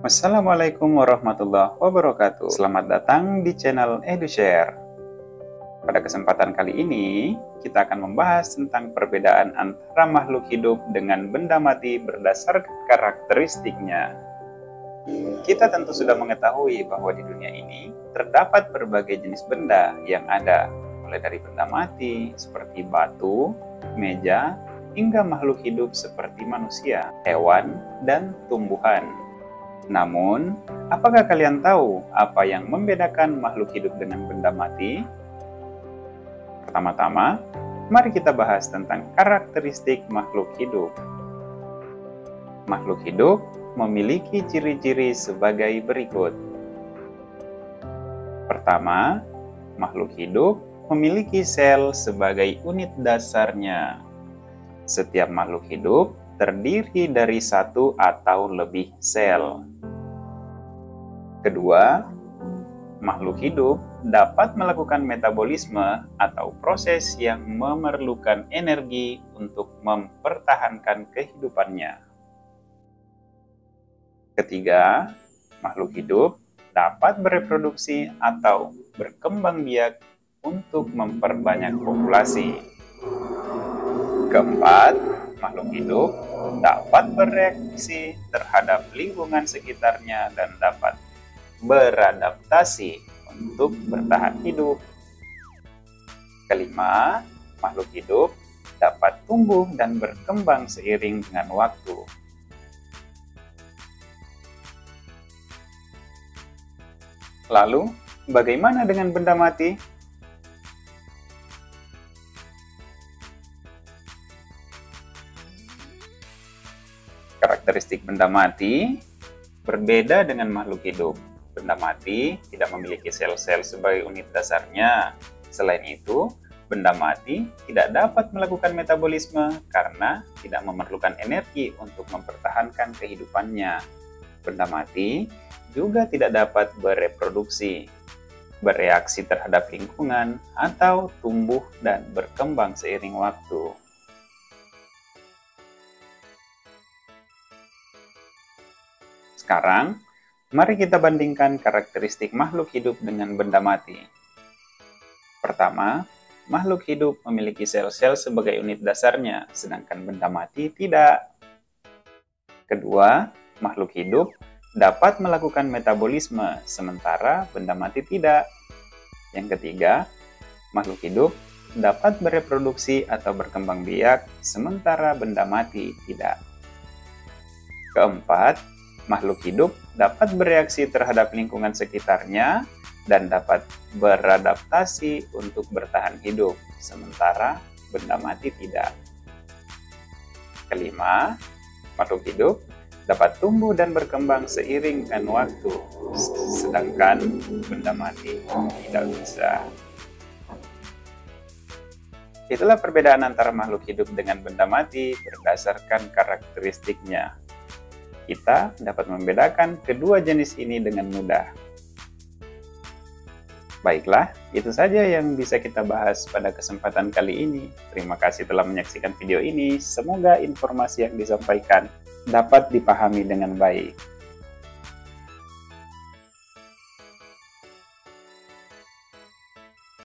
Assalamualaikum warahmatullahi wabarakatuh. Selamat datang di channel EduShare. Pada kesempatan kali ini, kita akan membahas tentang perbedaan antara makhluk hidup dengan benda mati berdasarkan karakteristiknya. Kita tentu sudah mengetahui bahwa di dunia ini terdapat berbagai jenis benda yang ada, mulai dari benda mati seperti batu, meja, hingga makhluk hidup seperti manusia, hewan, dan tumbuhan. Namun, apakah kalian tahu apa yang membedakan makhluk hidup dengan benda mati? Pertama-tama, mari kita bahas tentang karakteristik makhluk hidup. Makhluk hidup memiliki ciri-ciri sebagai berikut. Pertama, makhluk hidup memiliki sel sebagai unit dasarnya. Setiap makhluk hidup terdiri dari satu atau lebih sel. Kedua, makhluk hidup dapat melakukan metabolisme atau proses yang memerlukan energi untuk mempertahankan kehidupannya. Ketiga, makhluk hidup dapat bereproduksi atau berkembang biak untuk memperbanyak populasi. Keempat, makhluk hidup dapat bereaksi terhadap lingkungan sekitarnya dan dapat beradaptasi untuk bertahan hidup. Kelima, makhluk hidup dapat tumbuh dan berkembang seiring dengan waktu. Lalu, bagaimana dengan benda mati? Karakteristik benda mati berbeda dengan makhluk hidup. Benda mati tidak memiliki sel-sel sebagai unit dasarnya. Selain itu, benda mati tidak dapat melakukan metabolisme karena tidak memerlukan energi untuk mempertahankan kehidupannya. Benda mati juga tidak dapat bereproduksi, bereaksi terhadap lingkungan, atau tumbuh dan berkembang seiring waktu. Sekarang, mari kita bandingkan karakteristik makhluk hidup dengan benda mati. Pertama, makhluk hidup memiliki sel-sel sebagai unit dasarnya, sedangkan benda mati tidak. Kedua, makhluk hidup dapat melakukan metabolisme, sementara benda mati tidak. Yang ketiga, makhluk hidup dapat bereproduksi atau berkembang biak, sementara benda mati tidak. Keempat, makhluk hidup dapat bereaksi terhadap lingkungan sekitarnya dan dapat beradaptasi untuk bertahan hidup, sementara benda mati tidak. Kelima, makhluk hidup dapat tumbuh dan berkembang seiring dengan waktu, sedangkan benda mati tidak bisa. Itulah perbedaan antara makhluk hidup dengan benda mati berdasarkan karakteristiknya. Kita dapat membedakan kedua jenis ini dengan mudah. Baiklah, itu saja yang bisa kita bahas pada kesempatan kali ini. Terima kasih telah menyaksikan video ini. Semoga informasi yang disampaikan dapat dipahami dengan baik.